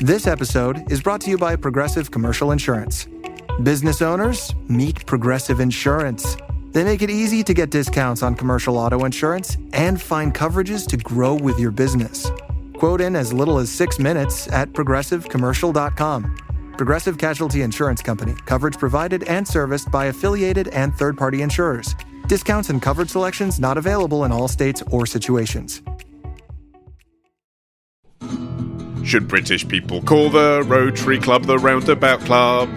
This episode is brought to you by Progressive Commercial Insurance. Business owners, meet Progressive Insurance. They make it easy to get discounts on commercial auto insurance and find coverages to grow with your business. Quote in as little as 6 minutes at progressivecommercial.com. Progressive Casualty Insurance Company. Coverage provided and serviced by affiliated and third-party insurers. Discounts and coverage selections not available in all states or situations. Should British people call the Rotary Club the Roundabout Club?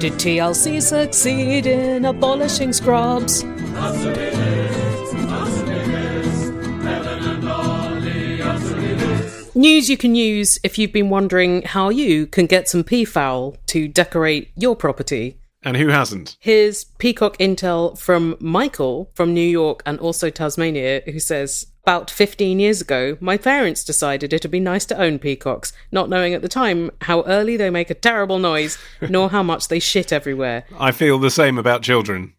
Did TLC succeed in abolishing scrubs? News you can use if you've been wondering how you can get some peafowl to decorate your property. And who hasn't? Here's peacock intel from Michael from New York and also Tasmania, who says, about 15 years ago, my parents decided it'd be nice to own peacocks, not knowing at the time how early they make a terrible noise, nor how much they shit everywhere. I feel the same about children.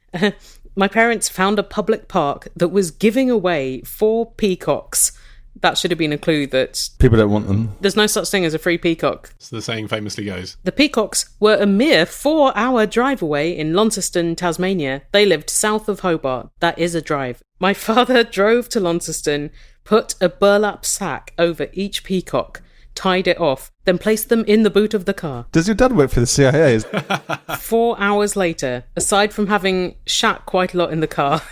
My parents found a public park that was giving away 4 peacocks. That should have been a clue that people don't want them. There's no such thing as a free peacock. So the saying famously goes. The peacocks were a mere 4-hour drive away in Launceston, Tasmania. They lived south of Hobart. That is a drive. My father drove to Launceston, put a burlap sack over each peacock, tied it off, then placed them in the boot of the car. Does your dad work for the CIA? 4 hours later, aside from having shat quite a lot in the car,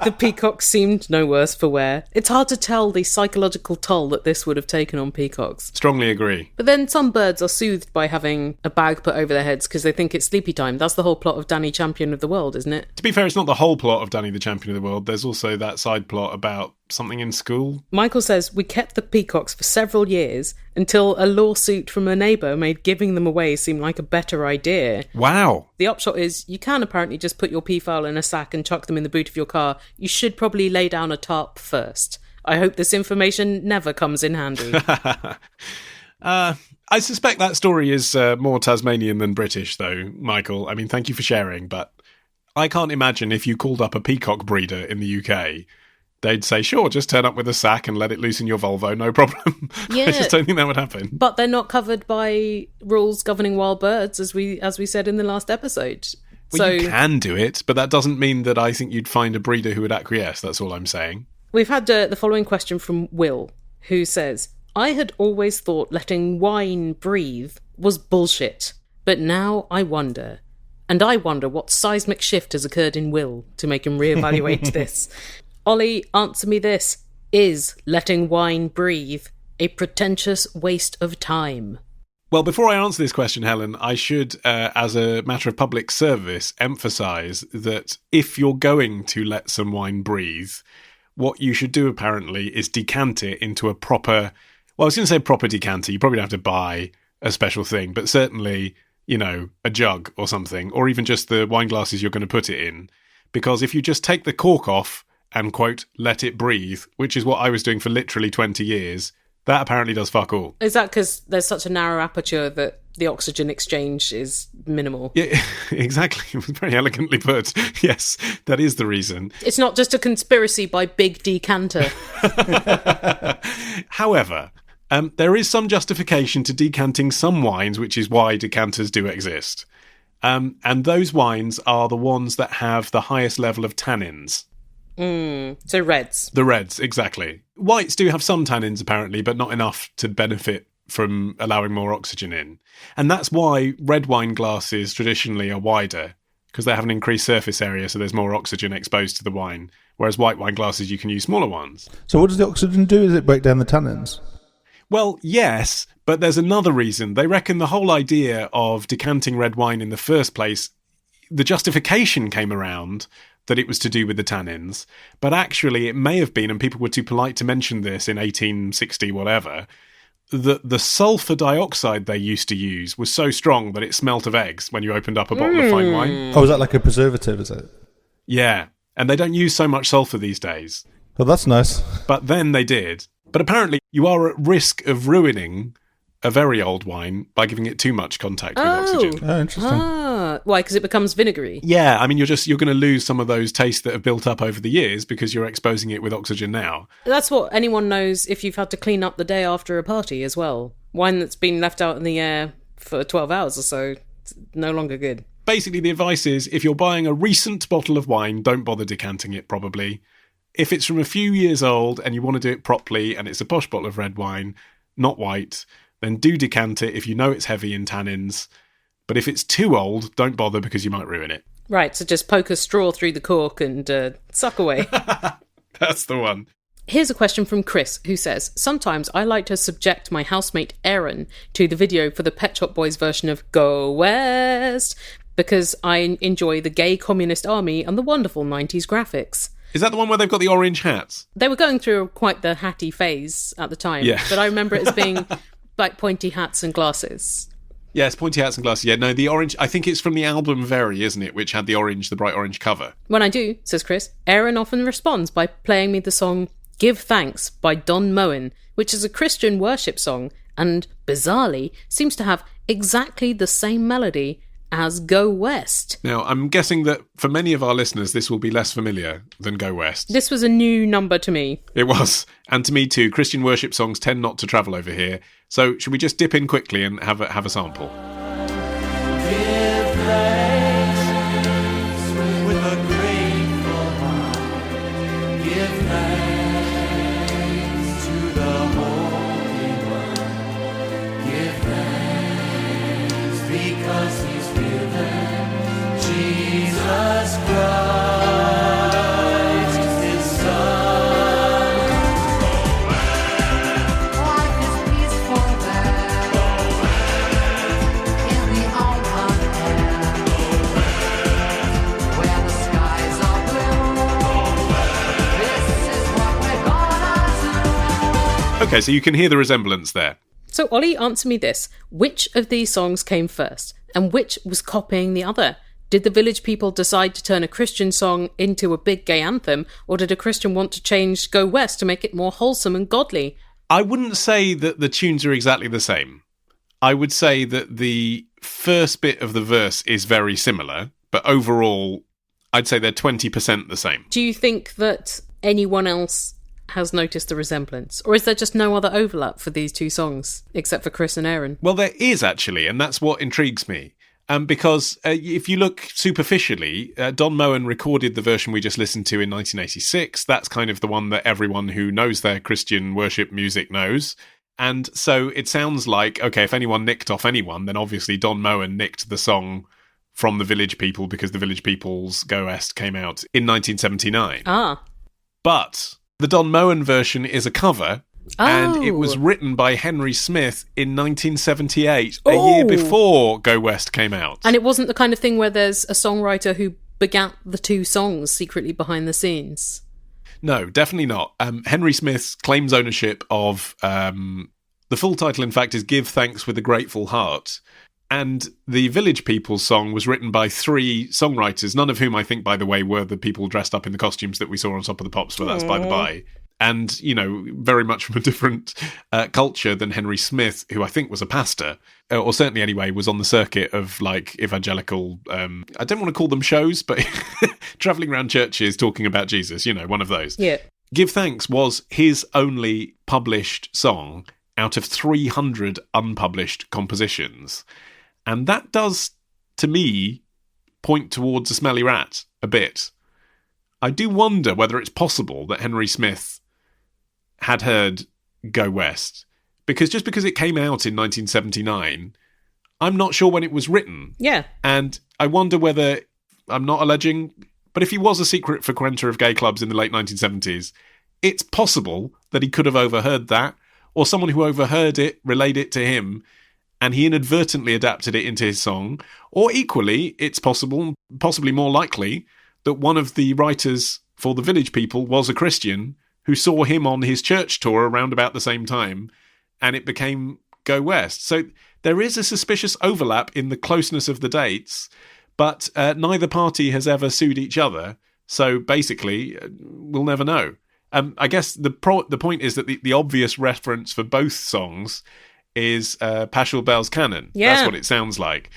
the peacocks seemed no worse for wear. It's hard to tell the psychological toll that this would have taken on peacocks. Strongly agree. But then some birds are soothed by having a bag put over their heads because they think it's sleepy time. That's the whole plot of Danny Champion of the World, isn't it? To be fair, it's not the whole plot of Danny the Champion of the World. There's also that side plot about something in school. Michael says, we kept the peacocks for several years until a lawsuit from a neighbour made giving them away seem like a better idea. Wow. The upshot is you can apparently just put your peafowl in a sack and chuck them in the boot of your car. You should probably lay down a tarp first. I hope this information never comes in handy. I suspect that story is more Tasmanian than British, though, Michael. I mean, thank you for sharing, but I can't imagine if you called up a peacock breeder in the UK, they'd say, sure, just turn up with a sack and let it loose in your Volvo, no problem. Yeah. I just don't think that would happen. But they're not covered by rules governing wild birds, as we said in the last episode. Well, you can do it, but that doesn't mean that I think you'd find a breeder who would acquiesce, that's all I'm saying. We've had the following question from Will, who says, I had always thought letting wine breathe was bullshit, but now I wonder. And I wonder what seismic shift has occurred in Will to make him reevaluate this. Ollie, answer me this. Is letting wine breathe a pretentious waste of time? Well, before I answer this question, Helen, I should, as a matter of public service, emphasise that if you're going to let some wine breathe, what you should do, apparently, is decant it into a proper... Well, I was going to say proper decanter. You probably don't have to buy a special thing, but certainly, you know, a jug or something, or even just the wine glasses you're going to put it in. Because if you just take the cork off and, quote, let it breathe, which is what I was doing for literally 20 years, that apparently does fuck all. Is that because there's such a narrow aperture that the oxygen exchange is minimal? Yeah, exactly. It was very elegantly put. Yes, that is the reason. It's not just a conspiracy by Big Decanter. However, there is some justification to decanting some wines, which is why decanters do exist. And those wines are the ones that have the highest level of tannins. So reds. The reds, exactly. Whites do have some tannins, apparently, but not enough to benefit from allowing more oxygen in. And that's why red wine glasses traditionally are wider, because they have an increased surface area, so there's more oxygen exposed to the wine. Whereas white wine glasses, you can use smaller ones. So what does the oxygen do? Does it break down the tannins? Well, yes, but there's another reason. They reckon the whole idea of decanting red wine in the first place, the justification came around that it was to do with the tannins, but actually it may have been, and people were too polite to mention this in 1860 whatever, that the sulfur dioxide they used to use was so strong that it smelt of eggs when you opened up a bottle of fine wine. Oh, is that like a preservative, is it? Yeah, and they don't use so much sulfur these days. Oh, that's nice. But then they did. But apparently you are at risk of ruining a very old wine by giving it too much contact with oxygen. Oh, interesting. Why? Because it becomes vinegary. Yeah, I mean, you're going to lose some of those tastes that have built up over the years because you're exposing it with oxygen now. That's what anyone knows if you've had to clean up the day after a party as well. Wine that's been left out in the air for 12 hours or so, it's no longer good. Basically, the advice is, if you're buying a recent bottle of wine, don't bother decanting it, probably. If it's from a few years old and you want to do it properly and it's a posh bottle of red wine, not white, then do decant it if you know it's heavy in tannins. But if it's too old, don't bother because you might ruin it. Right, so just poke a straw through the cork and suck away. That's the one. Here's a question from Chris, who says, sometimes I like to subject my housemate Aaron to the video for the Pet Shop Boys version of Go West, because I enjoy the gay communist army and the wonderful 90s graphics. Is that the one where they've got the orange hats? They were going through quite the hatty phase at the time, Yeah. but I remember it as being like pointy hats and glasses. Yes, pointy hats and glasses. Yeah, no, the orange, I think it's from the album Very, isn't it? Which had the bright orange cover. When I do, says Chris, Aaron often responds by playing me the song Give Thanks by Don Moen, which is a Christian worship song and, bizarrely, seems to have exactly the same melody as Go West. Now, I'm guessing that for many of our listeners, this will be less familiar than Go West. This was a new number to me. It was. And to me too. Christian worship songs tend not to travel over here. So should we just dip in quickly and have a sample? Give thanks with a grateful heart. Give thanks to the Holy One. Give thanks because He's given Jesus Christ, His Son. Life is peaceful there, in the open air, where the skies are blue. This is what we're gonna do. Okay, so you can hear the resemblance there. So, Ollie, answer me this. Which of these songs came first? And which was copying the other? Did the Village People decide to turn a Christian song into a big gay anthem? Or did a Christian want to change Go West to make it more wholesome and godly? I wouldn't say that the tunes are exactly the same. I would say that the first bit of the verse is very similar, but overall, I'd say they're 20% the same. Do you think that anyone else has noticed the resemblance? Or is there just no other overlap for these two songs, except for Chris and Aaron? Well, there is actually, and that's what intrigues me. Because if you look superficially, Don Moen recorded the version we just listened to in 1986. That's kind of the one that everyone who knows their Christian worship music knows. And so it sounds like, okay, if anyone nicked off anyone, then obviously Don Moen nicked the song from the Village People because the Village People's Go West came out in 1979. Ah. But the Don Moen version is a cover. And it was written by Henry Smith in 1978, a year before Go West came out. And it wasn't the kind of thing where there's a songwriter who begat the two songs secretly behind the scenes. No, definitely not. Henry Smith claims ownership of... the full title, in fact, is Give Thanks with a Grateful Heart. And the Village People's song was written by 3 songwriters, none of whom I think, by the way, were the people dressed up in the costumes that we saw on Top of the Pops, but that's by the by. And, you know, very much from a different culture than Henry Smith, who I think was a pastor, or certainly anyway was on the circuit of, like, evangelical, I don't want to call them shows, but travelling around churches talking about Jesus, you know, one of those. Yeah. Give Thanks was his only published song out of 300 unpublished compositions. And that does, to me, point towards a smelly rat a bit. I do wonder whether it's possible that Henry Smith had heard Go West, because just because it came out in 1979, I'm not sure when it was written. Yeah. And I wonder whether, I'm not alleging, but if he was a secret frequenter of gay clubs in the late 1970s, it's possible that he could have overheard that, or someone who overheard it relayed it to him, and he inadvertently adapted it into his song. Or equally, it's possible, possibly more likely, that one of the writers for the Village People was a Christian who saw him on his church tour around about the same time, and it became Go West. So there is a suspicious overlap in the closeness of the dates, but neither party has ever sued each other, so basically, we'll never know. I guess the point is that the obvious reference for both songs is Pashel Bell's Cannon. Yeah. That's what it sounds like,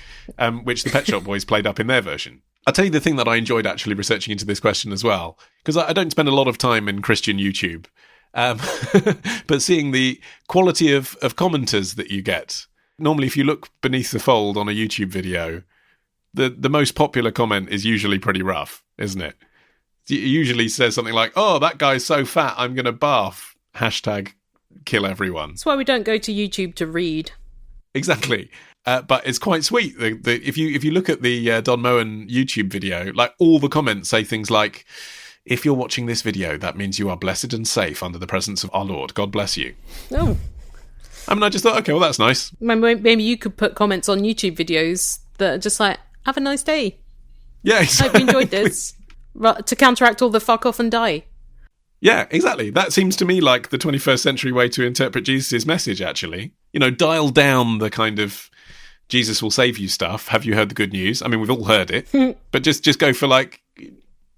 which the Pet Shop Boys played up in their version. I'll tell you the thing that I enjoyed actually researching into this question as well, because I don't spend a lot of time in Christian YouTube, but seeing the quality of commenters that you get. Normally, if you look beneath the fold on a YouTube video, the most popular comment is usually pretty rough, isn't it? It usually says something like, "Oh, that guy's so fat, I'm going to barf." Hashtag kill everyone. That's why we don't go to YouTube to read. Exactly. But it's quite sweet. If you look at the Don Moen YouTube video, like all the comments say things like, "If you're watching this video, that means you are blessed and safe under the presence of our Lord. God bless you." Oh. I mean, I just thought, okay, well, that's nice. Maybe you could put comments on YouTube videos that are just like, "Have a nice day. Yeah, exactly. Hope you enjoyed this." To counteract all the fuck off and die. Yeah, exactly. That seems to me like the 21st century way to interpret Jesus' message, actually. You know, dial down the kind of Jesus will save you stuff. Have you heard the good news? I mean, we've all heard it. But just go for like,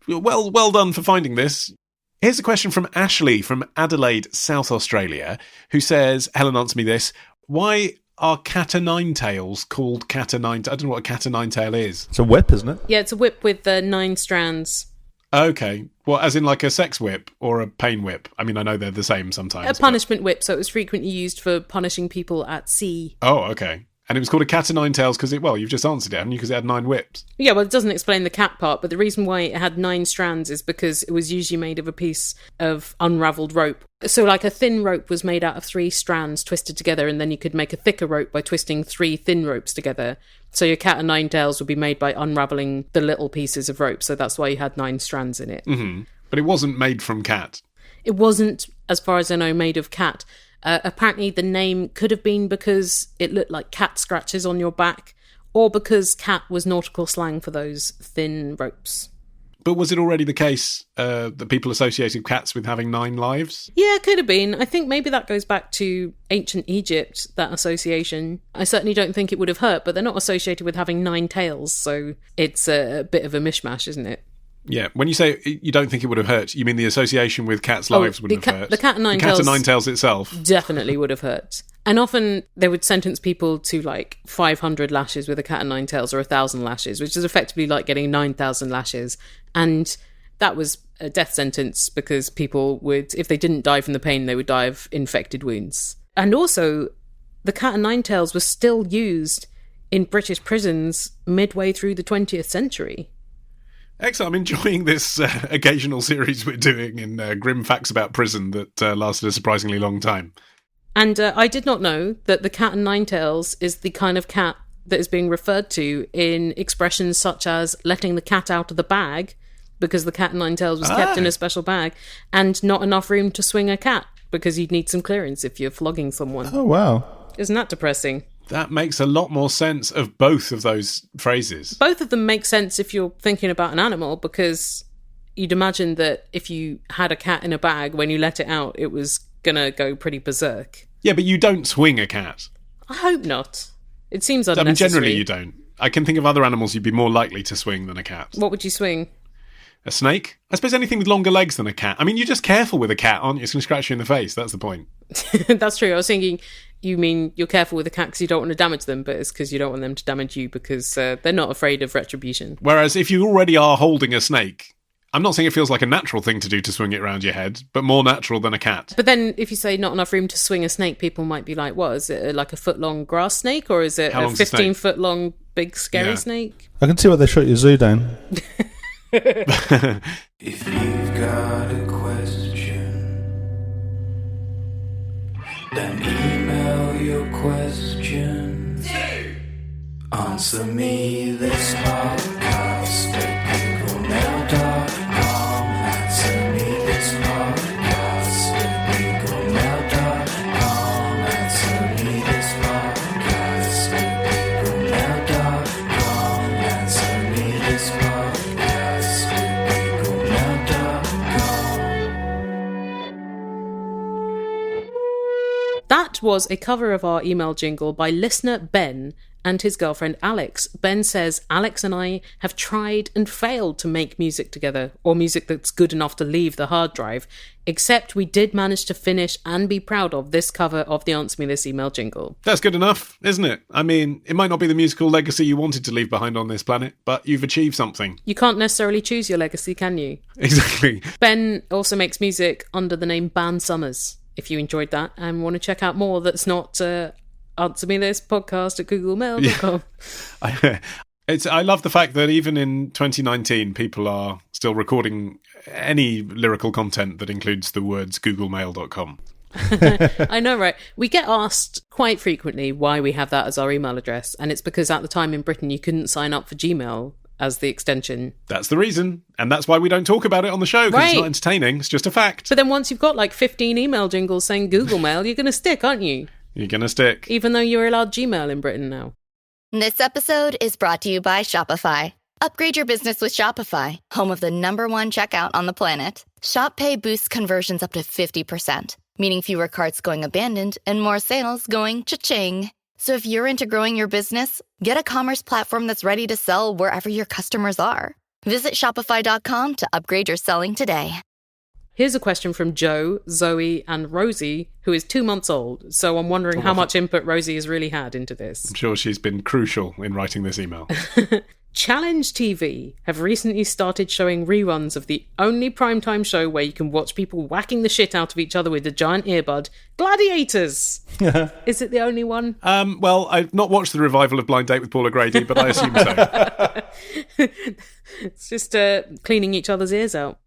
well done for finding this. Here's a question from Ashley from Adelaide, South Australia, who says, Helen, answer me this. Why are cat o' nine tails called cat o' nine? I don't know what a cat o' nine tail is. It's a whip, isn't it? Yeah, it's a whip with 9 strands. Okay. Well, as in like a sex whip or a pain whip. I mean, I know they're the same sometimes. A punishment whip, so it was frequently used for punishing people at sea. Oh, okay. And it was called a cat o' nine tails because you've just answered it, haven't you? Because it had 9 whips. Yeah, well, it doesn't explain the cat part, but the reason why it had 9 strands is because it was usually made of a piece of unravelled rope. So, like, a thin rope was made out of 3 strands twisted together, and then you could make a thicker rope by twisting 3 thin ropes together. So your cat o' nine tails would be made by unravelling the little pieces of rope, so that's why you had 9 strands in it. Mm-hmm. But it wasn't made from cat. It wasn't, as far as I know, made of cat. Apparently the name could have been because it looked like cat scratches on your back, or because cat was nautical slang for those thin ropes. But was it already the case that people associated cats with having 9 lives? Yeah, it could have been. I think maybe that goes back to ancient Egypt, that association. I certainly don't think it would have hurt, but they're not associated with having 9 tails, so it's a bit of a mishmash, isn't it? Yeah, when you say you don't think it would have hurt, you mean the association with cats' lives wouldn't have hurt? The cat o' nine tails. The cat o' nine tails itself definitely would have hurt. And often they would sentence people to like 500 lashes with a cat o' nine tails or 1,000 lashes, which is effectively like getting 9,000 lashes. And that was a death sentence because people would, if they didn't die from the pain, they would die of infected wounds. And also, the cat o' nine tails was still used in British prisons midway through the 20th century. Excellent. I'm enjoying this occasional series we're doing in Grim Facts About Prison that lasted a surprisingly long time. And I did not know that the cat o' nine tails is the kind of cat that is being referred to in expressions such as letting the cat out of the bag, because the cat o' nine tails was kept in a special bag, and not enough room to swing a cat, because you'd need some clearance if you're flogging someone. Oh, wow. Isn't that depressing? That makes a lot more sense of both of those phrases. Both of them make sense if you're thinking about an animal, because you'd imagine that if you had a cat in a bag, when you let it out, it was gonna go pretty berserk. Yeah, but you don't swing a cat. I hope not. It seems I unnecessary. mean, generally you don't. I can think of other animals you'd be more likely to swing than a cat. What would you swing? A snake? I suppose anything with longer legs than a cat. I mean, you're just careful with a cat, aren't you? It's going to scratch you in the face. That's the point. That's true. I was thinking you mean you're careful with a cat because you don't want to damage them, but it's because you don't want them to damage you because they're not afraid of retribution. Whereas if you already are holding a snake, I'm not saying it feels like a natural thing to do to swing it around your head, but more natural than a cat. But then if you say not enough room to swing a snake, people might be like, what, is it like a foot-long grass snake, or is it How a long's a snake? 15-foot-long big scary snake? I can see why they shut your zoo down. If you've got a question, then email your question. Answer me this podcast at googlemail.com. Answer me this podcast at googlemail.com. Answer me this podcast at googlemail.com. Answer me this podcast at googlemail.com. That was a cover of our email jingle by listener Ben, and his girlfriend Alex. Ben says, Alex and I have tried and failed to make music together, or music that's good enough to leave the hard drive, except we did manage to finish and be proud of this cover of the Answer Me This email jingle. That's good enough, isn't it? I mean, it might not be the musical legacy you wanted to leave behind on this planet, but you've achieved something. You can't necessarily choose your legacy, can you? Exactly. Ben also makes music under the name Ban Summers. If you enjoyed that and want to check out more that's not Answer Me This podcast at googlemail.com. I love the fact that even in 2019, people are still recording any lyrical content that includes the words googlemail.com. I know, right? We get asked quite frequently why we have that as our email address, and it's because at the time in Britain you couldn't sign up for Gmail as the extension. That's the reason, and that's why we don't talk about it on the show, because it's not entertaining, it's just a fact. But then once you've got like 15 email jingles saying Google Mail, you're going to stick, aren't you? You're going to stick. Even though you're allowed Gmail in Britain now. This episode is brought to you by Shopify. Upgrade your business with Shopify, home of the #1 checkout on the planet. Shop Pay boosts conversions up to 50%, meaning fewer carts going abandoned and more sales going cha-ching. So if you're into growing your business, get a commerce platform that's ready to sell wherever your customers are. Visit shopify.com to upgrade your selling today. Here's a question from Joe, Zoe, and Rosie, who is 2 months old. So I'm wondering how much input Rosie has really had into this. I'm sure she's been crucial in writing this email. Challenge TV have recently started showing reruns of the only primetime show where you can watch people whacking the shit out of each other with a giant earbud, Gladiators. Is it the only one? Well, I've not watched the revival of Blind Date with Paula Grady, but I assume so. It's just cleaning each other's ears out.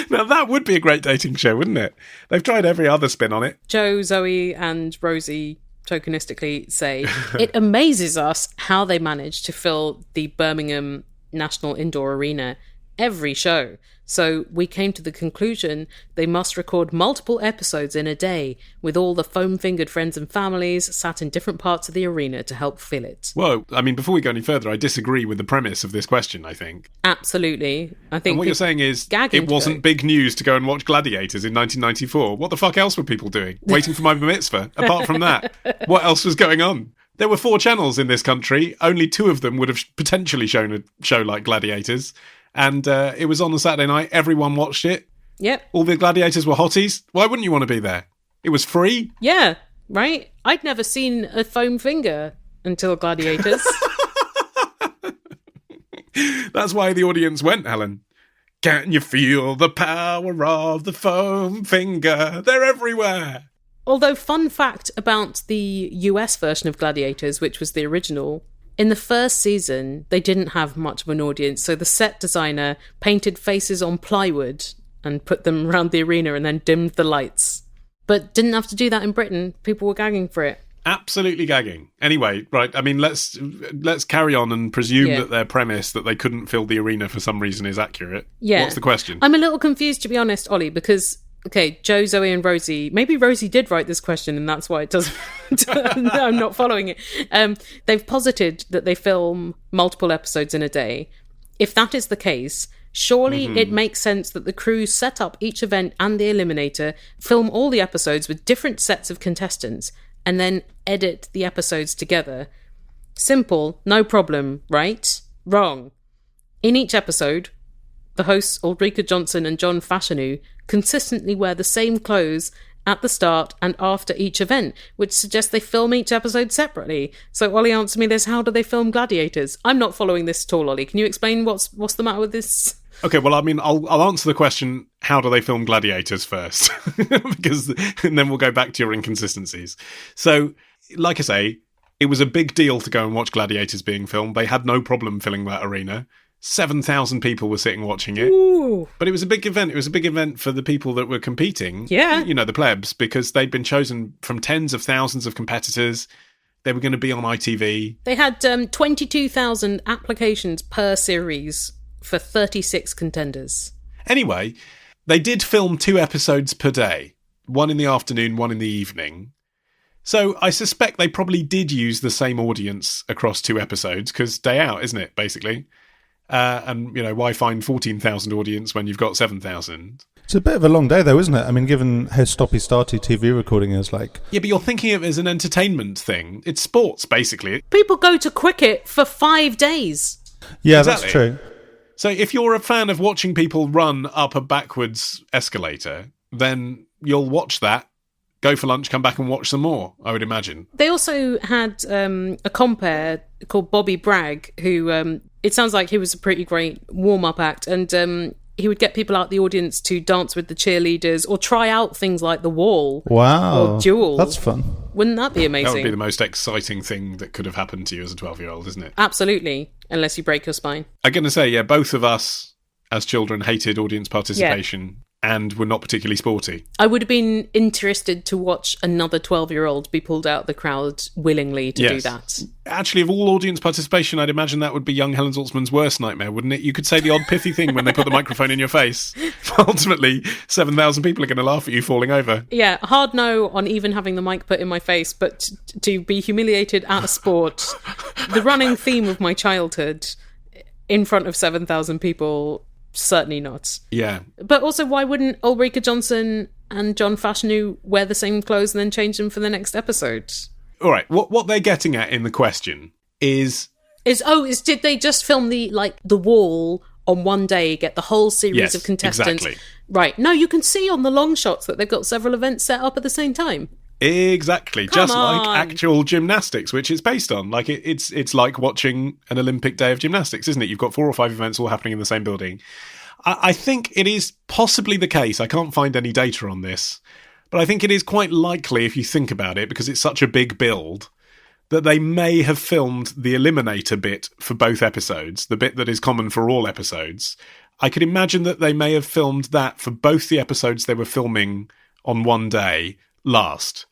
Now, that would be a great dating show, wouldn't it? They've tried every other spin on it. Joe, Zoe, and Rosie tokenistically say, it amazes us how they managed to fill the Birmingham National Indoor Arena every show. So we came to the conclusion they must record multiple episodes in a day with all the foam-fingered friends and families sat in different parts of the arena to help fill it. Well, I mean, before we go any further, I disagree with the premise of this question, I think. Absolutely. I think and what you're saying is it wasn't big news to go and watch Gladiators in 1994. What the fuck else were people doing? Waiting for my bar mitzvah? Apart from that, what else was going on? There were 4 channels in this country. Only 2 of them would have potentially shown a show like Gladiators. And it was on a Saturday night. Everyone watched it. Yep. All the gladiators were hotties. Why wouldn't you want to be there? It was free. Yeah, right? I'd never seen a foam finger until Gladiators. That's why the audience went, Helen. Can you feel the power of the foam finger? They're everywhere. Although, fun fact about the US version of Gladiators, which was the original, in the first season, they didn't have much of an audience, so the set designer painted faces on plywood and put them around the arena and then dimmed the lights. But didn't have to do that in Britain. People were gagging for it. Absolutely gagging. Anyway, right, I mean, let's carry on and presume that their premise that they couldn't fill the arena for some reason is accurate. Yeah. What's the question? I'm a little confused, to be honest, Ollie, because... Okay, Joe, Zoe, and Rosie. Maybe Rosie did write this question, and that's why it doesn't. No, I'm not following it. They've posited that they film multiple episodes in a day. If that is the case, surely it makes sense that the crews set up each event and the eliminator, film all the episodes with different sets of contestants, and then edit the episodes together. Simple, no problem, right? Wrong. In each episode, the hosts Ulrika Johnson and John Fashanu consistently wear the same clothes at the start and after each event, which suggests they film each episode separately. So, Ollie, answer me this: how do they film Gladiators? I'm not following this at all, Ollie. Can you explain what's the matter with this? Okay, well, I mean, I'll answer the question: how do they film Gladiators first? Because and then we'll go back to your inconsistencies. So, like I say, it was a big deal to go and watch Gladiators being filmed. They had no problem filling that arena. 7,000 people were sitting watching it. Ooh. But it was a big event. It was a big event for the people that were competing. Yeah. You know, the plebs, because they'd been chosen from tens of thousands of competitors. They were going to be on ITV. They had 22,000 applications per series for 36 contenders. Anyway, they did film 2 episodes per day. One in the afternoon, one in the evening. So I suspect they probably did use the same audience across 2 episodes, because day out, isn't it, basically? And, you know, why find 14,000 audience when you've got 7,000? It's a bit of a long day, though, isn't it? I mean, given how stoppy-starty TV recording is like. Yeah, but you're thinking of it as an entertainment thing. It's sports, basically. People go to cricket for 5 days. Yeah, Exactly. that's true. So if you're a fan of watching people run up a backwards escalator, then you'll watch that, go for lunch, come back and watch some more, I would imagine. They also had a compere called Bobby Bragg, who it sounds like he was a pretty great warm-up act, and he would get people out the audience to dance with the cheerleaders or try out things like the wall. Wow. Or duel. That's fun. Wouldn't that be That amazing? would be the most exciting thing that could have happened to you as a 12-year-old, isn't it? Absolutely, unless you break your spine. I'm going to say, yeah, both of us as children hated audience participation and were not particularly sporty. I would have been interested to watch another 12-year-old be pulled out of the crowd willingly to do that. Actually, of all audience participation, I'd imagine that would be young Helen Zaltzman's worst nightmare, wouldn't it? You could say the odd pithy thing when they put the microphone in your face. But ultimately, 7,000 people are going to laugh at you falling over. Yeah, hard no on even having the mic put in my face, but to be humiliated at a sport, the running theme of my childhood, in front of 7,000 people, certainly not. Yeah. But also, why wouldn't Ulrika Johnson and John Fashanu wear the same clothes and then change them for the next episode? All right, what they're getting at in the question is did they just film the wall on one day, get the whole series Yes, of contestants? exactly. Right. No, you can see on the long shots that they've got several events set up at the same time. Exactly, Come just on. like actual gymnastics, which it's based on. Like it's like watching an Olympic day of gymnastics, isn't it? You've got 4 or 5 events all happening in the same building. I think it is possibly the case. I can't find any data on this, but I think it is quite likely, if you think about it, because it's such a big build, that they may have filmed the Eliminator bit for both episodes, the bit that is common for all episodes. I could imagine that they may have filmed that for both the episodes they were filming on one day last.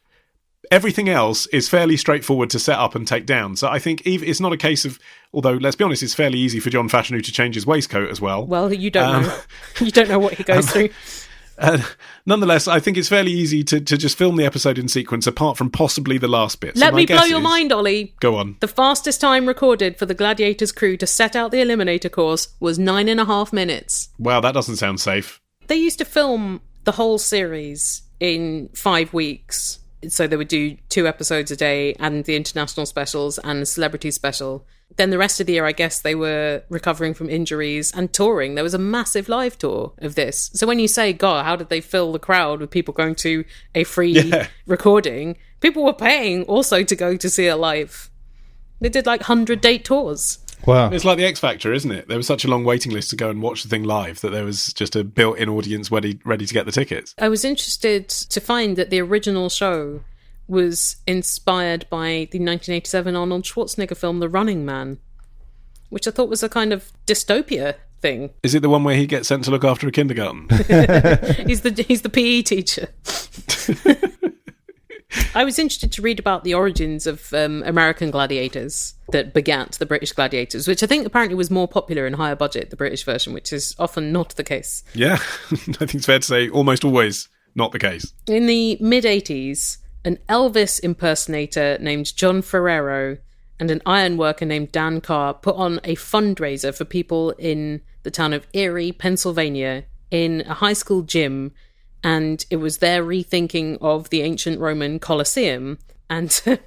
Everything else is fairly straightforward to set up and take down. So I think it's not a case of, although let's be honest, it's fairly easy for John Fashanu to change his waistcoat as well. Well, you don't know. You don't know what he goes through. Nonetheless, I think it's fairly easy to just film the episode in sequence, apart from possibly the last bit. So Let my me blow guess your is- mind, Ollie. Go on. The fastest time recorded for the Gladiators crew to set out the Eliminator course was 9.5 minutes. Wow, that doesn't sound safe. They used to film the whole series in 5 weeks. So they would do 2 episodes a day and the international specials and the celebrity special. Then the rest of the year, I guess they were recovering from injuries and touring. There was a massive live tour of this. So when you say, God, how did they fill the crowd with people going to a free recording? People were paying also to go to see it live. They did 100-date tours. Wow. It's like the X Factor, isn't it? There was such a long waiting list to go and watch the thing live that there was just a built-in audience ready to get the tickets. I was interested to find that the original show was inspired by the 1987 Arnold Schwarzenegger film The Running Man, which I thought was a kind of dystopia thing. Is it the one where he gets sent to look after a kindergarten? He's the PE teacher. I was interested to read about the origins of American gladiators that begat the British gladiators, which I think apparently was more popular and higher budget, the British version, which is often not the case. Yeah, I think it's fair to say almost always not the case. In the mid-80s, an Elvis impersonator named John Ferrero and an ironworker named Dan Carr put on a fundraiser for people in the town of Erie, Pennsylvania, in a high school gym, and it was their rethinking of the ancient Roman Colosseum, and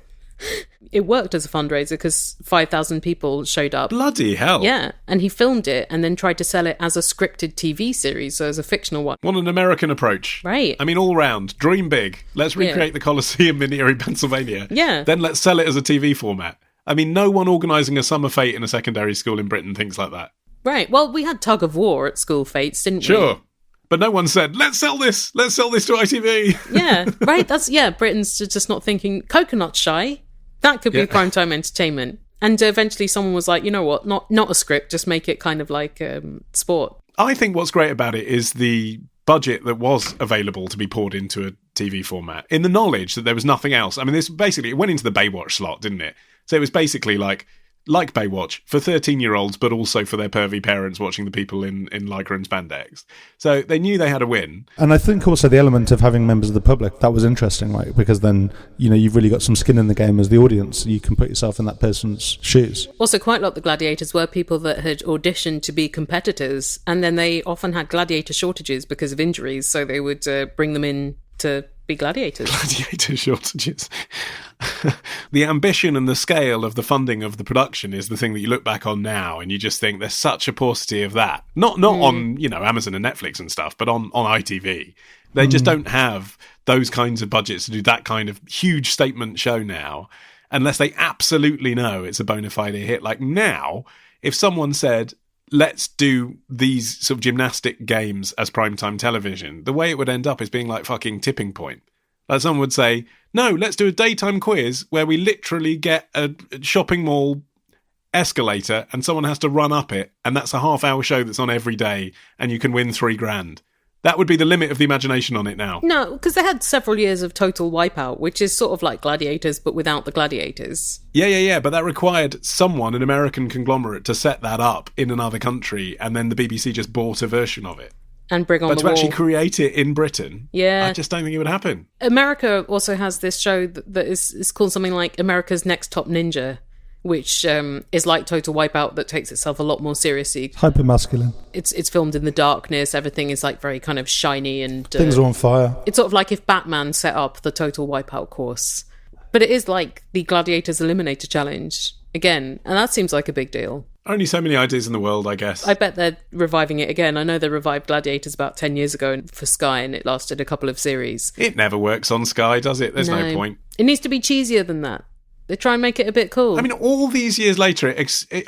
it worked as a fundraiser because 5,000 people showed up. Bloody hell. Yeah, and he filmed it and then tried to sell it as a scripted TV series, so as a fictional one. What an American approach. Right. I mean, all round, dream big. Let's recreate the Colosseum in Erie, Pennsylvania. Yeah. Then let's sell it as a TV format. I mean, no one organising a summer fete in a secondary school in Britain thinks like that. Right, well, we had tug of war at school fates, didn't we? Sure. But no one said, let's sell this to ITV. Yeah, right. Britain's just not thinking coconut shy. That could be primetime entertainment. And eventually someone was like, you know what, not a script, just make it kind of like sport. I think what's great about it is the budget that was available to be poured into a TV format, in the knowledge that there was nothing else. I mean, this basically, it went into the Baywatch slot, didn't it? So it was basically like like Baywatch, for 13-year-olds, but also for their pervy parents watching the people in lycra and spandex. So they knew they had a win. And I think also the element of having members of the public, that was interesting, right? Because then, you've really got some skin in the game as the audience. You can put yourself in that person's shoes. Also, quite a lot of the gladiators were people that had auditioned to be competitors, and then they often had gladiator shortages because of injuries, so they would bring them in to be gladiators. Gladiator shortages. The ambition and the scale of the funding of the production is the thing that you look back on now and you just think there's such a paucity of that. Not on, Amazon and Netflix and stuff, but on ITV. They just don't have those kinds of budgets to do that kind of huge statement show now, unless they absolutely know it's a bona fide hit. Like now, if someone said, let's do these sort of gymnastic games as primetime television, the way it would end up is being like fucking Tipping Point. Like someone would say, no, let's do a daytime quiz where we literally get a shopping mall escalator and someone has to run up it, and that's a half-hour show that's on every day, and you can win $3,000. That would be the limit of the imagination on it now. No, because they had several years of total wipeout, which is sort of like Gladiators, but without the gladiators. Yeah, but that required someone, an American conglomerate, to set that up in another country, and then the BBC just bought a version of it. And bring on but the to wall. Actually create it in Britain, yeah, I just don't think it would happen. America also has this show that is called something like America's Next Top Ninja, which is like Total Wipeout that takes itself a lot more seriously. Hyper masculine. It's filmed in the darkness. Everything is like very kind of shiny and things are on fire. It's sort of like if Batman set up the Total Wipeout course, but it is like the Gladiators Eliminator Challenge again, and that seems like a big deal. Only so many ideas in the world, I guess. I bet they're reviving it again. I know they revived Gladiators about 10 years ago for Sky, and it lasted a couple of series. It never works on Sky, does it? There's no point. It needs to be cheesier than that. They try and make it a bit cool. I mean, all these years later,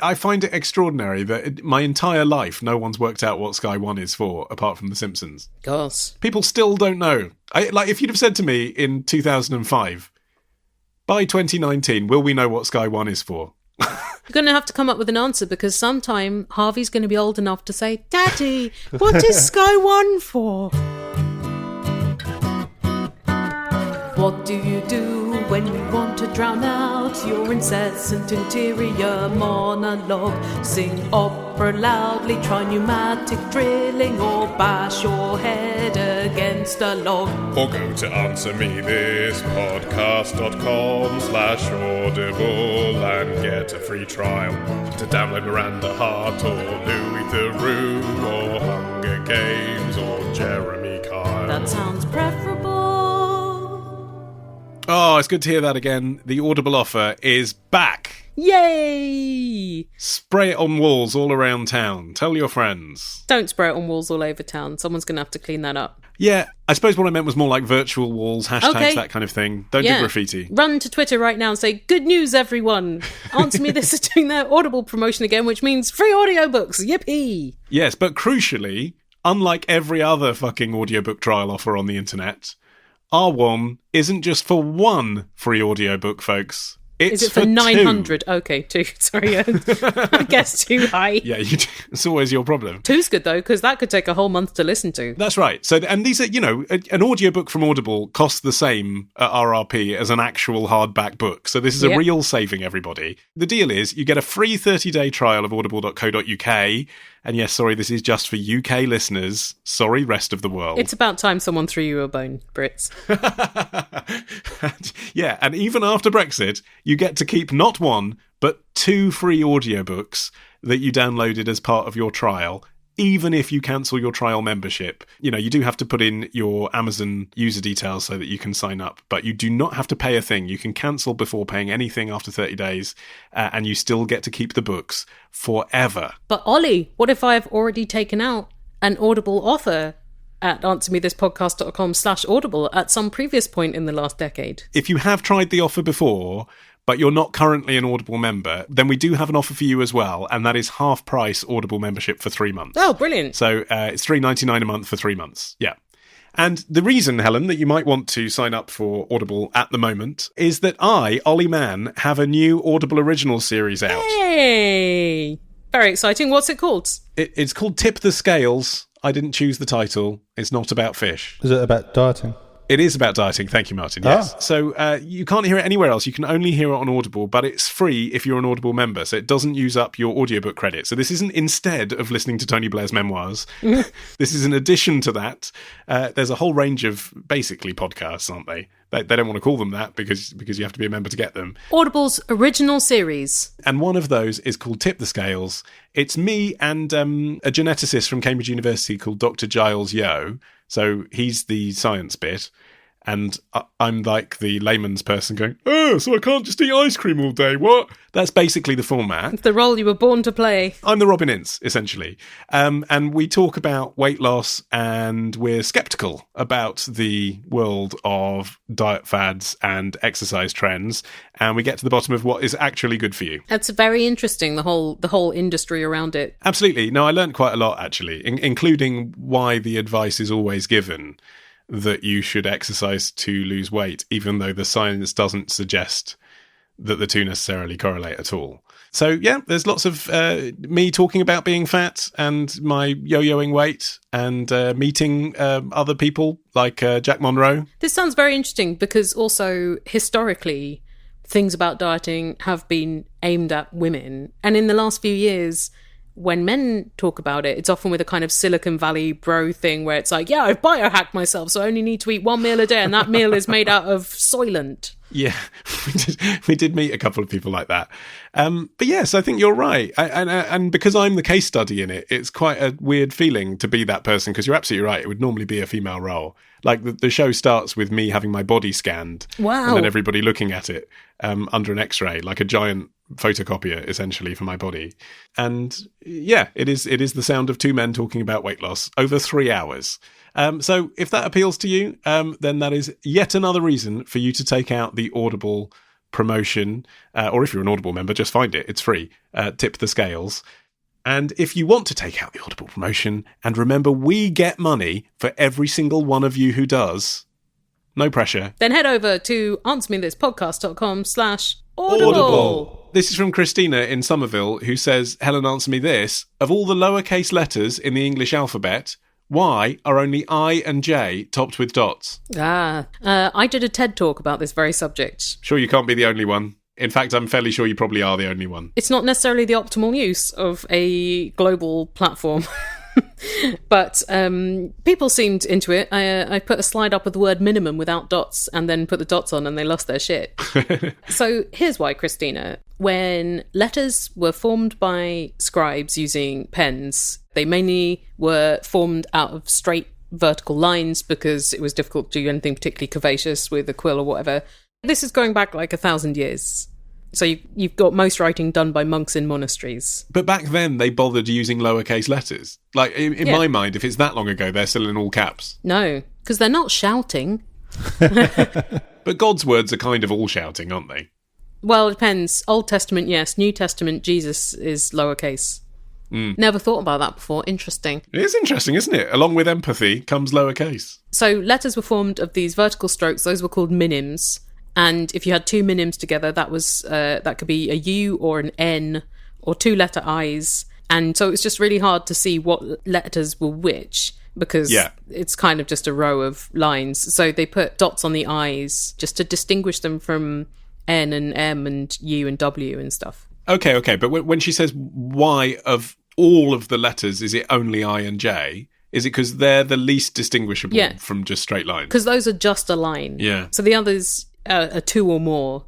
I find it extraordinary that my entire life, no one's worked out what Sky One is for, apart from The Simpsons. Gosh. People still don't know. If you'd have said to me in 2005, by 2019, will we know what Sky One is for? You're going to have to come up with an answer, because sometime Harvey's going to be old enough to say, Daddy, what is Sky One for? What do you do when you want to drown out your incessant interior monologue? Sing opera loudly, try pneumatic drilling, or bash your head against a log. Or go to answermethispodcast.com/audible and get a free trial to download Miranda Hart or Louis Theroux or Hunger Games or Jeremy Kyle. That sounds preferable. Oh, it's good to hear that again. The Audible offer is back. Yay! Spray it on walls all around town. Tell your friends. Don't spray it on walls all over town. Someone's going to have to clean that up. Yeah, I suppose what I meant was more like virtual walls, hashtags, Okay. that kind of thing. Don't do graffiti. Run to Twitter right now and say, good news, everyone. Answer Me This is doing their Audible promotion again, which means free audiobooks. Yippee! Yes, but crucially, unlike every other fucking audiobook trial offer on the internet, R1 isn't just for one free audiobook, folks. It's Is it for two. 900? Okay, 2. Sorry, I guess too high. Yeah, it's always your problem. 2's good, though, because that could take a whole month to listen to. That's right. So, and these are, an audiobook from Audible costs the same at RRP as an actual hardback book. So this is a real saving, everybody. The deal is you get a free 30-day trial of audible.co.uk. And yes, sorry, this is just for UK listeners. Sorry, rest of the world. It's about time someone threw you a bone, Brits. Yeah, and even after Brexit, you get to keep not one, but 2 free audiobooks that you downloaded as part of your trial, even if you cancel your trial membership. You do have to put in your Amazon user details so that you can sign up, but you do not have to pay a thing. You can cancel before paying anything after 30 days, and you still get to keep the books forever. But Ollie, what if I've already taken out an Audible offer at answermethispodcast.com/audible at some previous point in the last decade? If you have tried the offer before, but you're not currently an Audible member, then we do have an offer for you as well, and that is half price Audible membership for 3 months. Oh, brilliant. So it's $3.99 a month for 3 months. Yeah. And the reason, Helen, that you might want to sign up for Audible at the moment is that I, Ollie Mann, have a new Audible original series out. Hey! Very exciting. What's it called? It's called Tip the Scales. I didn't choose the title. It's not about fish. Is it about dieting? It is about dieting. Thank you, Martin. Yes. So you can't hear it anywhere else. You can only hear it on Audible, but it's free if you're an Audible member. So it doesn't use up your audiobook credit. So this isn't instead of listening to Tony Blair's memoirs. This is in addition to that. There's a whole range of basically podcasts, aren't they? They don't want to call them that because you have to be a member to get them. Audible's original series. And one of those is called Tip the Scales. It's me and a geneticist from Cambridge University called Dr. Giles Yeo. So he's the science bit. And I'm like the layman's person going, oh, so I can't just eat ice cream all day, what? That's basically the format. It's the role you were born to play. I'm the Robin Ince, essentially. And we talk about weight loss, and we're sceptical about the world of diet fads and exercise trends. And we get to the bottom of what is actually good for you. That's very interesting, the whole industry around it. Absolutely. No, I learned quite a lot, actually, including why the advice is always given that you should exercise to lose weight, even though the science doesn't suggest that the two necessarily correlate at all. So, yeah, there's lots of me talking about being fat and my yo-yoing weight and meeting other people like Jack Monroe. This sounds very interesting because also historically, things about dieting have been aimed at women. And in the last few years, when men talk about it, it's often with a kind of Silicon Valley bro thing where it's like, yeah, I've biohacked myself, so I only need to eat one meal a day, and that meal is made out of Soylent. Yeah, we did meet a couple of people like that. But yes, I think you're right. And because I'm the case study in it, it's quite a weird feeling to be that person, because you're absolutely right. It would normally be a female role. Like the show starts with me having my body scanned. Wow. And then everybody looking at it under an X-ray, like a giant photocopier, essentially, for my body. And yeah, it is the sound of two men talking about weight loss over 3 hours. So if that appeals to you, then that is yet another reason for you to take out the Audible promotion, or if you're an Audible member, just find it. It's free. Tip the Scales. And if you want to take out the Audible promotion, and remember, we get money for every single one of you who does, no pressure. Then head over to answermethispodcast.com/audible. This is from Christina in Somerville, who says, Helen, answer me this. Of all the lowercase letters in the English alphabet, why are only I and J topped with dots? I did a TED talk about this very subject. Sure, you can't be the only one. In fact, I'm fairly sure you probably are the only one. It's not necessarily the optimal use of a global platform. But people seemed into it. I put a slide up with the word minimum without dots and then put the dots on, and they lost their shit. So here's why, Christina. When letters were formed by scribes using pens, they mainly were formed out of straight vertical lines because it was difficult to do anything particularly curvaceous with a quill or whatever. This is going back like 1,000 years. So you've got most writing done by monks in monasteries. But back then, they bothered using lowercase letters. Like, in my mind, if it's that long ago, they're still in all caps. No, because they're not shouting. But God's words are kind of all shouting, aren't they? Well, it depends. Old Testament, yes. New Testament, Jesus is lowercase. Never thought about that before. Interesting. It is interesting, isn't it? Along with empathy comes lowercase. So letters were formed of these vertical strokes. Those were called minims. And if you had two minims together, that was that could be a U or an N or two letter I's. And so it was just really hard to see what letters were which, because it's kind of just a row of lines. So they put dots on the I's just to distinguish them from N and M and U and W and stuff. Okay. But when she says why of all of the letters is it only I and J, is it because they're the least distinguishable from just straight lines? Because those are just a line. Yeah. So the others are two or more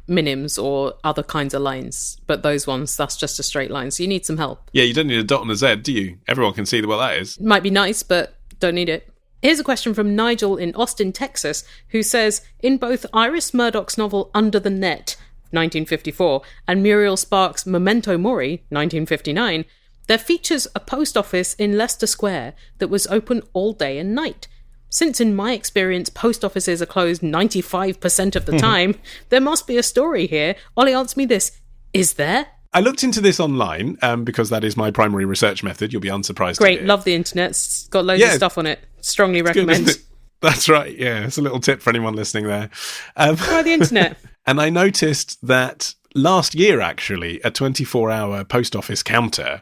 minims or other kinds of lines, but those ones, that's just a straight line, so you need some help. Yeah, you don't need a dot and a Z, do you? Everyone can see what that is. Might be nice, but don't need it. Here's a question from Nigel in Austin, Texas, who says, in both Iris Murdoch's novel Under the Net, 1954, and Muriel Sparks' Memento Mori, 1959, there features a post office in Leicester Square that was open all day and night. Since in my experience, post offices are closed 95% of the time, there must be a story here. Ollie, answer me this. Is there? I looked into this online because that is my primary research method. You'll be unsurprised. Great, love the internet. It's got loads of stuff on it. Strongly recommend. Good, that's right, yeah. It's a little tip for anyone listening there. Try the internet. And I noticed that last year, actually, a 24-hour post office counter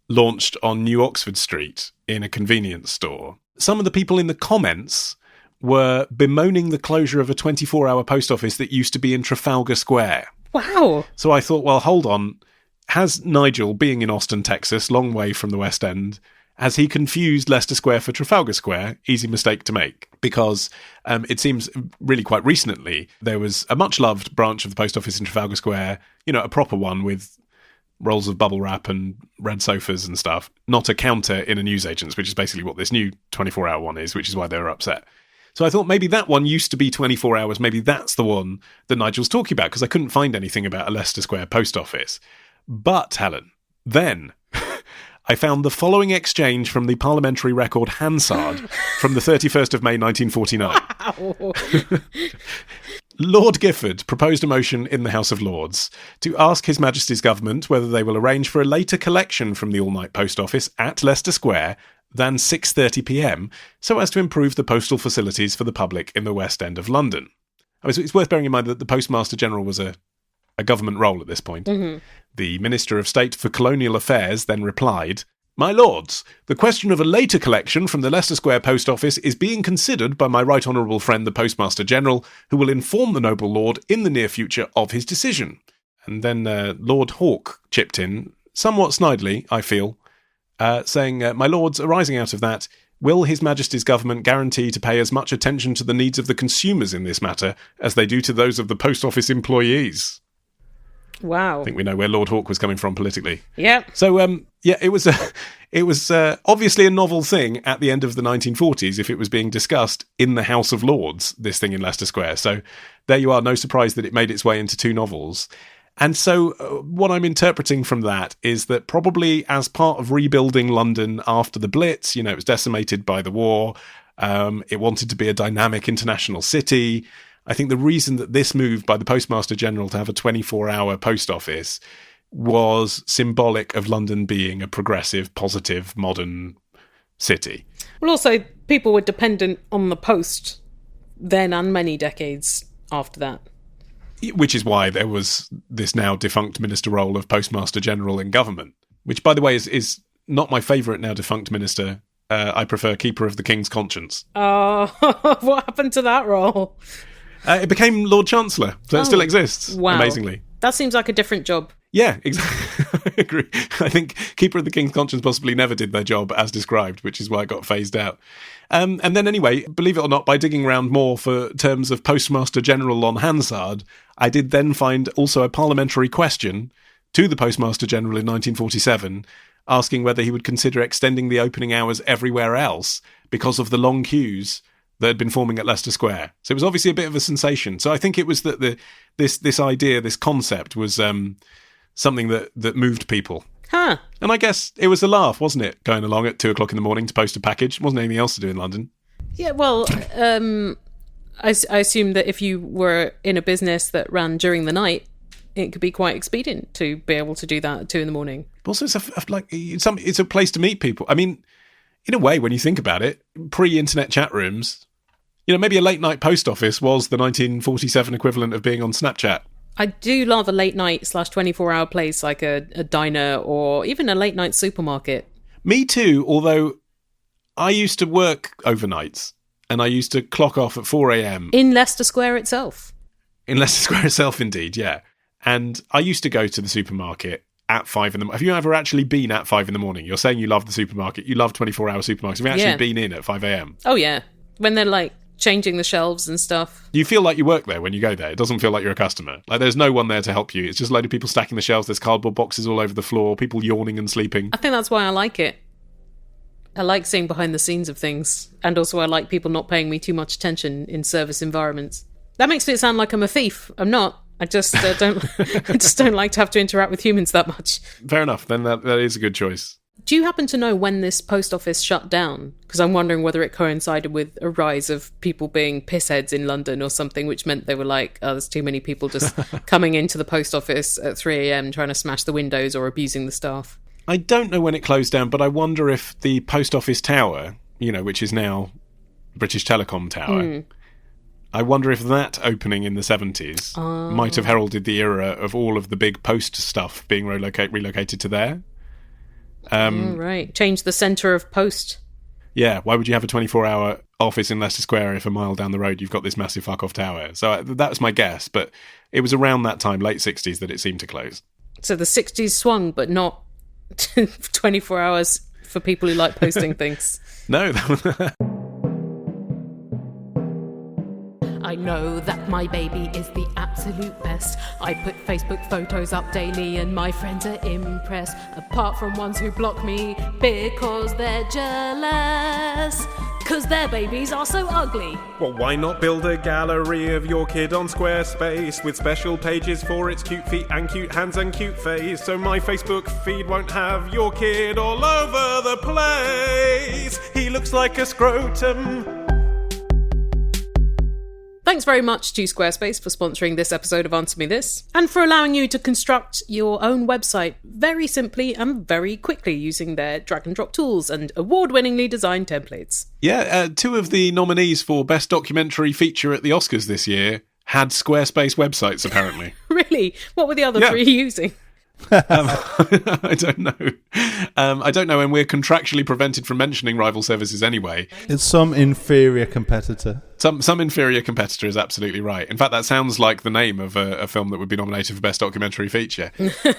launched on New Oxford Street in a convenience store. Some of the people in the comments were bemoaning the closure of a 24-hour post office that used to be in Trafalgar Square. Wow. So I thought, well, hold on. Has Nigel, being in Austin, Texas, long way from the West End, has he confused Leicester Square for Trafalgar Square? Easy mistake to make, because it seems really quite recently there was a much-loved branch of the post office in Trafalgar Square, a proper one with rolls of bubble wrap and red sofas and stuff, not a counter in a newsagent's, which is basically what this new 24-hour one is, which is why they were upset. So I thought maybe that one used to be 24 hours. Maybe that's the one that Nigel's talking about, because I couldn't find anything about a Leicester Square post office. But, Helen, then I found the following exchange from the parliamentary record Hansard from the 31st of May 1949. Wow. Lord Gifford proposed a motion in the House of Lords to ask His Majesty's Government whether they will arrange for a later collection from the all-night post office at Leicester Square than 6:30pm, so as to improve the postal facilities for the public in the West End of London. It's worth bearing in mind that the Postmaster General was a government role at this point. Mm-hmm. The Minister of State for Colonial Affairs then replied, "My Lords, the question of a later collection from the Leicester Square Post Office is being considered by my right honourable friend the Postmaster General, who will inform the noble lord in the near future of his decision." And then Lord Hawke chipped in, somewhat snidely, I feel, saying, "My Lords, arising out of that, will His Majesty's Government guarantee to pay as much attention to the needs of the consumers in this matter as they do to those of the post office employees?" Wow. I think we know where Lord Hawke was coming from politically. Yep. So, it was obviously a novel thing at the end of the 1940s if it was being discussed in the House of Lords, this thing in Leicester Square. So there you are, no surprise that it made its way into two novels. And so what I'm interpreting from that is that probably as part of rebuilding London after the Blitz, it was decimated by the war, it wanted to be a dynamic international city. I think the reason that this move by the Postmaster General to have a 24-hour post office was symbolic of London being a progressive, positive, modern city. Well, also, people were dependent on the post then and many decades after that. Which is why there was this now defunct minister role of Postmaster General in government, which, by the way, is not my favourite now defunct minister. I prefer Keeper of the King's Conscience. Oh, what happened to that role? It became Lord Chancellor, so it still exists, amazingly. That seems like a different job. Yeah, exactly. I agree. I think Keeper of the King's Conscience possibly never did their job as described, which is why it got phased out. And then anyway, believe it or not, by digging around more for terms of Postmaster General on Hansard, I did then find also a parliamentary question to the Postmaster General in 1947, asking whether he would consider extending the opening hours everywhere else because of the long queues that had been forming at Leicester Square. So it was obviously a bit of a sensation. So I think it was that this idea, this concept was something that moved people. Huh. And I guess it was a laugh, wasn't it? Going along at 2:00 in the morning to post a package. Wasn't anything else to do in London. Yeah, well, I assume that if you were in a business that ran during the night, it could be quite expedient to be able to do that at 2 in. But also, it's a place to meet people. I mean, in a way, when you think about it, pre-internet chat rooms, maybe a late-night post office was the 1947 equivalent of being on Snapchat. I do love a late-night / 24-hour place like a diner or even a late-night supermarket. Me too, although I used to work overnights and I used to clock off at 4 a.m. In Leicester Square itself? In Leicester Square itself, indeed, yeah. And I used to go to the supermarket at 5 in the morning. Have you ever actually been at 5 in the morning? You're saying you love the supermarket. You love 24-hour supermarkets. Have you actually been in at 5 a.m.? Oh, yeah. When they're, changing the shelves and stuff. You feel like you work there when you go there. It doesn't feel like you're a customer. There's no one there to help you. It's just a load of people stacking the shelves. There's cardboard boxes all over the floor. People yawning and sleeping. I think that's why I like it. I like seeing behind the scenes of things. And also I like people not paying me too much attention in service environments. That makes it sound like I'm a thief. I'm not. I just don't. I just don't like to have to interact with humans that much. Fair enough. Then that is a good choice. Do you happen to know when this post office shut down? Because I'm wondering whether it coincided with a rise of people being pissheads in London or something, which meant they were like, oh, there's too many people just coming into the post office at 3 a.m. trying to smash the windows or abusing the staff. I don't know when it closed down, but I wonder if the post office tower, which is now British Telecom Tower, I wonder if that opening in the 70s might have heralded the era of all of the big post stuff being relocated to there. Right. Change the centre of post. Yeah, why would you have a 24-hour office in Leicester Square if a mile down the road you've got this massive fuck-off tower. So that's my guess, but it was around that time, late 60s, that it seemed to close. So the 60s swung, but not 24 hours for people who like posting things. No. I know that my baby is the absolute best. I put Facebook photos up daily and my friends are impressed. Apart from ones who block me because they're jealous. Because their babies are so ugly. Well, why not build a gallery of your kid on Squarespace with special pages for its cute feet and cute hands and cute face, so my Facebook feed won't have your kid all over the place. He looks like a scrotum. Thanks very much to Squarespace for sponsoring this episode of Answer Me This, and for allowing you to construct your own website very simply and very quickly using their drag and drop tools and award-winningly designed templates. Yeah, two of the nominees for Best Documentary Feature at the Oscars this year had Squarespace websites, apparently. Really? What were the other three using? I don't know. I don't know, and we're contractually prevented from mentioning rival services anyway. It's some inferior competitor. Some inferior competitor is absolutely right. In fact, that sounds like the name of a film that would be nominated for Best Documentary Feature.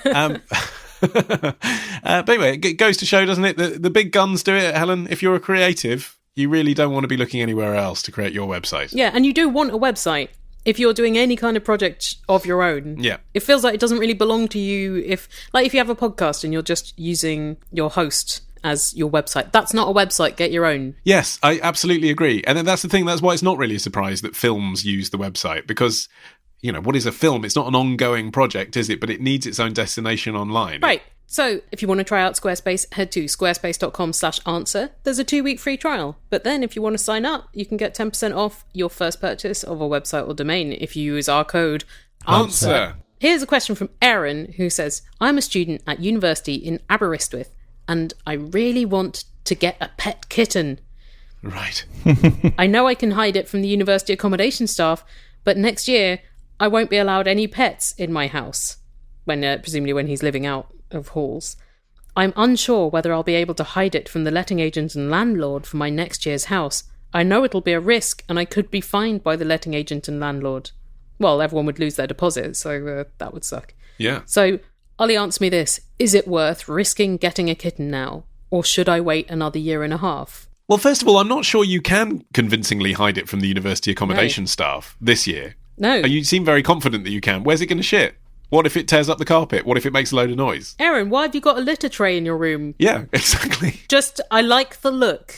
But anyway, it goes to show, doesn't it? The big guns do it, Helen. If you're a creative, you really don't want to be looking anywhere else to create your website. Yeah, and you do want a website. If you're doing any kind of project of your own, yeah, it feels like it doesn't really belong to you. If you have a podcast and you're just using your host as your website, that's not a website. Get your own. Yes, I absolutely agree. And then that's the thing. That's why it's not really a surprise that films use the website, because, you know, what is a film? It's not an ongoing project, is it? But it needs its own destination online. Right. So if you want to try out Squarespace, head to squarespace.com/answer. There's a 2-week free trial. But then if you want to sign up, you can get 10% off your first purchase of a website or domain if you use our code ANSWER. Here's a question from Aaron, who says, I'm a student at university in Aberystwyth, and I really want to get a pet kitten. Right. I know I can hide it from the university accommodation staff, but next year I won't be allowed any pets in my house, presumably when he's living out of halls. I'm unsure whether I'll be able to hide it from the letting agent and landlord for my next year's house. I know it'll be a risk, and I could be fined by the letting agent and landlord. Well, everyone would lose their deposit, so that would suck. Yeah. So, Ollie, answer me this. Is it worth risking getting a kitten now, or should I wait another year and a half? Well, first of all, I'm not sure you can convincingly hide it from the university accommodation staff this year. No. You seem very confident that you can. Where's it going to shit? What if it tears up the carpet? What if it makes a load of noise? Aaron, why have you got a litter tray in your room? Yeah, exactly. Just, I like the look.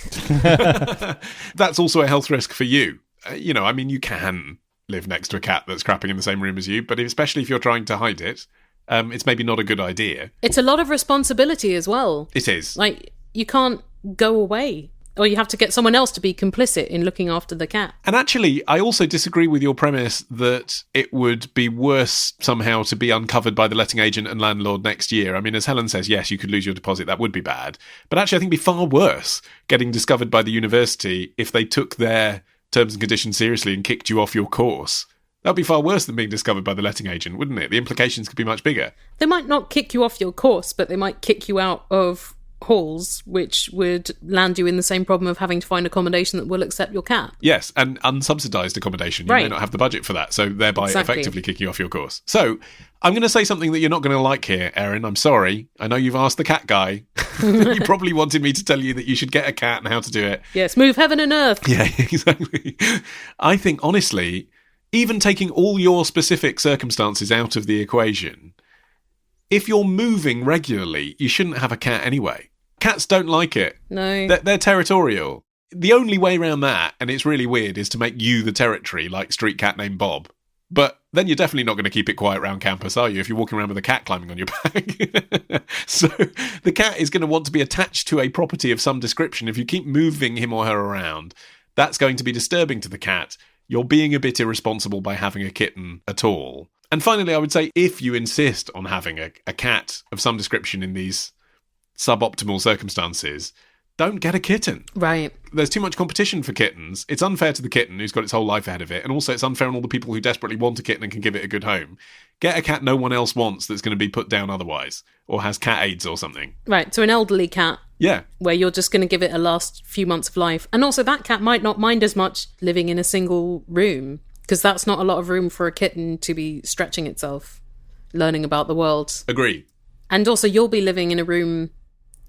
That's also a health risk for you. You can live next to a cat that's crapping in the same room as you, but especially if you're trying to hide it, it's maybe not a good idea. It's a lot of responsibility as well. It is. Like, you can't go away. Or you have to get someone else to be complicit in looking after the cat. And actually, I also disagree with your premise that it would be worse somehow to be uncovered by the letting agent and landlord next year. I mean, as Helen says, yes, you could lose your deposit. That would be bad. But actually, I think it'd be far worse getting discovered by the university if they took their terms and conditions seriously and kicked you off your course. That would be far worse than being discovered by the letting agent, wouldn't it? The implications could be much bigger. They might not kick you off your course, but they might kick you out of halls, which would land you in the same problem of having to find accommodation that will accept your cat. Yes, and unsubsidised accommodation. You may not have the budget for that, so thereby effectively kicking you off your course. So, I'm going to say something that you're not going to like here, Erin. I'm sorry. I know you've asked the cat guy. You probably wanted me to tell you that you should get a cat and how to do it. Yes, move heaven and earth. Yeah, exactly. I think, honestly, even taking all your specific circumstances out of the equation, if you're moving regularly, you shouldn't have a cat anyway. Cats don't like it. No. They're territorial. The only way around that, and it's really weird, is to make you the territory, like street cat named Bob. But then you're definitely not going to keep it quiet around campus, are you, if you're walking around with a cat climbing on your back? So the cat is going to want to be attached to a property of some description. If you keep moving him or her around, that's going to be disturbing to the cat. You're being a bit irresponsible by having a kitten at all. And finally, I would say, if you insist on having a cat of some description in these suboptimal circumstances, don't get a kitten. Right. There's too much competition for kittens. It's unfair to the kitten who's got its whole life ahead of it, and also it's unfair on all the people who desperately want a kitten and can give it a good home. Get a cat no one else wants that's going to be put down otherwise, or has cat AIDS or something. Right, so an elderly cat Yeah. where you're just going to give it a last few months of life. And also that cat might not mind as much living in a single room, because that's not a lot of room for a kitten to be stretching itself, learning about the world. Agree. And also you'll be living in a room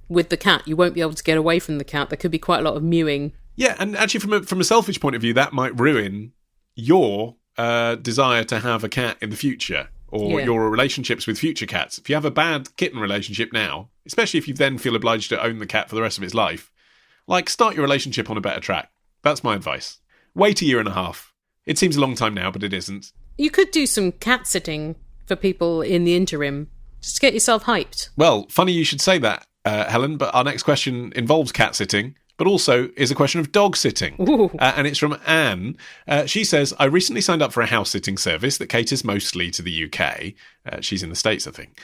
with the cat. You won't be able to get away from the cat. There could be quite a lot of mewing. Yeah, and actually from a selfish point of view, that might ruin your desire to have a cat in the future, or your relationships with future cats. If you have a bad kitten relationship now, especially if you then feel obliged to own the cat for the rest of its life, like, start your relationship on a better track. That's my advice. Wait a year and a half. It seems a long time now, but it isn't. You could do some cat sitting for people in the interim, just to get yourself hyped. Well, funny you should say that, Helen, but our next question involves cat sitting, but also is a question of dog sitting. And it's from Anne. She says, I recently signed up for a house sitting service that caters mostly to the UK. She's in the States, I think.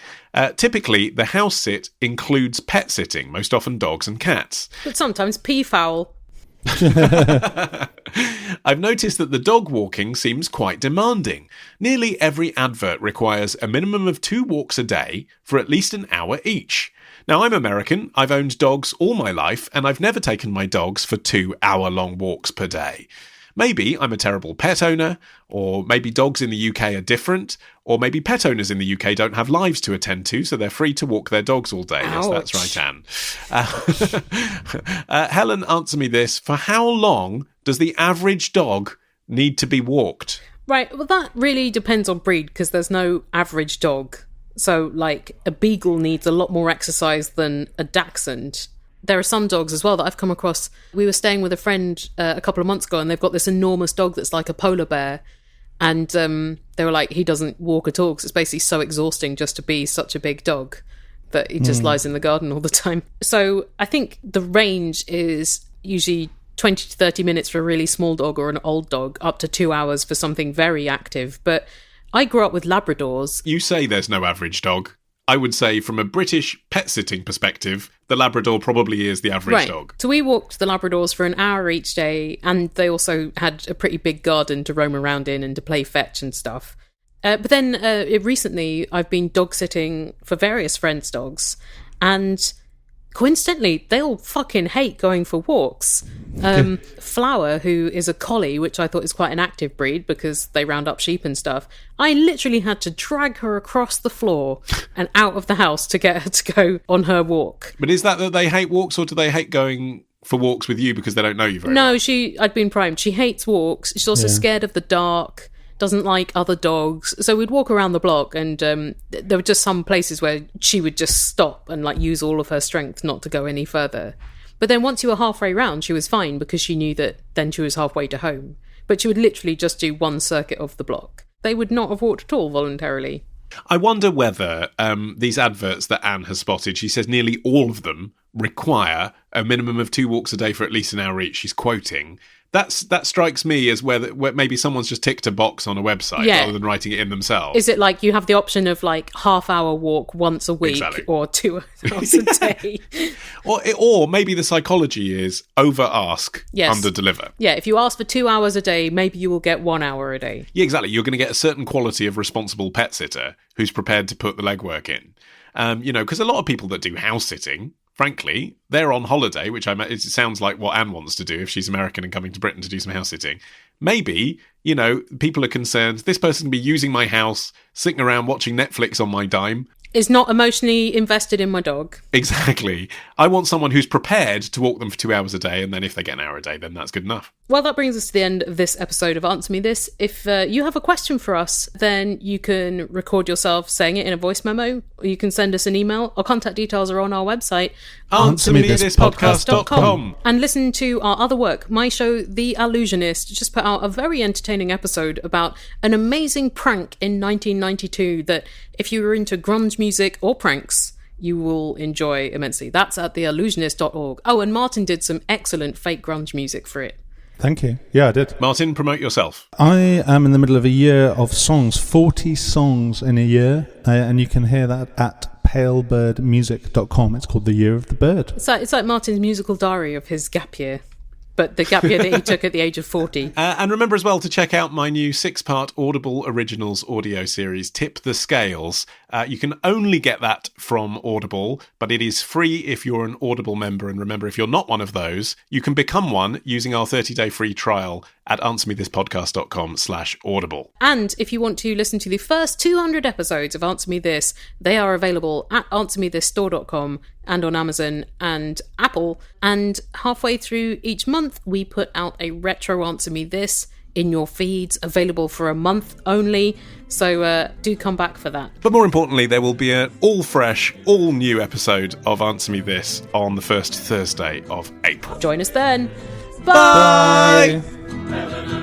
Typically, the house sit includes pet sitting, most often dogs and cats. But sometimes peafowl. I've noticed that the dog walking seems quite demanding. Nearly every advert requires a minimum of 2 walks a day for at least an hour each. Now, I'm American, I've owned dogs all my life, and I've never taken my dogs for 2-hour-long walks per day. Maybe I'm a terrible pet owner, or maybe dogs in the UK are different, or maybe pet owners in the UK don't have lives to attend to, so they're free to walk their dogs all day. Yes, that's right, Anne. Helen, answer me this. For how long does the average dog need to be walked? Right, well, that really depends on breed, because there's no average dog. So, like, a beagle needs a lot more exercise than a dachshund. There are some dogs as well that I've come across. We were staying with a friend a couple of months ago, and they've got this enormous dog that's like a polar bear. And they were like, he doesn't walk at all, because it's basically so exhausting just to be such a big dog that he just lies in the garden all the time. So I think the range is usually 20 to 30 minutes for a really small dog or an old dog, up to 2 hours for something very active. But I grew up with Labradors. You say there's no average dog. I would say from a British pet sitting perspective, the Labrador probably is the average dog. So we walked the Labradors for an hour each day, and they also had a pretty big garden to roam around in and to play fetch and stuff. But then recently I've been dog sitting for various friends' dogs, and coincidentally, they all fucking hate going for walks. Flower, who is a collie, which I thought is quite an active breed because they round up sheep and stuff, I literally had to drag her across the floor and out of the house to get her to go on her walk. But is that they hate walks, or do they hate going for walks with you because they don't know you very well? No, I'd been primed. She hates walks. She's also scared of the dark, doesn't like other dogs. So we'd walk around the block, and there were just some places where she would just stop and like use all of her strength not to go any further. But then once you were halfway round, she was fine because she knew that then she was halfway to home. But she would literally just do one circuit of the block. They would not have walked at all voluntarily. I wonder whether these adverts that Anne has spotted, she says nearly all of them require a minimum of 2 walks a day for at least an hour each. She's quoting. That strikes me as where maybe someone's just ticked a box on a website rather than writing it in themselves. Is it like you have the option of like half-hour walk once a week or 2 hours a day? or maybe the psychology is over-ask, under-deliver. Yeah, if you ask for 2 hours a day, maybe you will get 1 hour a day. Yeah, exactly. You're going to get a certain quality of responsible pet sitter who's prepared to put the legwork in. Because a lot of people that do house sitting, frankly, they're on holiday, which it sounds like what Anne wants to do if she's American and coming to Britain to do some house sitting. Maybe, people are concerned, this person can be using my house, sitting around watching Netflix on my dime. Is not emotionally invested in my dog. Exactly. I want someone who's prepared to walk them for 2 hours a day, and then if they get an hour a day, then that's good enough. Well, that brings us to the end of this episode of Answer Me This. If you have a question for us, then you can record yourself saying it in a voice memo, or you can send us an email. Our contact details are on our website, answermethispodcast.com. And listen to our other work. My show, The Allusionist, just put out a very entertaining episode about an amazing prank in 1992 that, if you were into grunge music or pranks, you will enjoy immensely. That's at theallusionist.org. Oh, and Martin did some excellent fake grunge music for it. Thank you. Yeah, I did. Martin, promote yourself. I am in the middle of a year of songs, 40 songs in a year, and you can hear that at palebirdmusic.com. It's called The Year of the Bird. It's like Martin's musical diary of his gap year, but the gap year that he took at the age of 40. And remember as well to check out my new 6-part Audible Originals audio series, Tip the Scales. You can only get that from Audible, but it is free if you're an Audible member. And remember, if you're not one of those, you can become one using our 30-day free trial at answermethispodcast.com/audible. And if you want to listen to the first 200 episodes of Answer Me This, they are available at answermethisstore.com and on Amazon and Apple. And halfway through each month, we put out a retro Answer Me This in your feeds, available for a month only. So do come back for that. But more importantly, there will be an all-fresh, all-new episode of Answer Me This on the first Thursday of April. Join us then. Bye! Bye.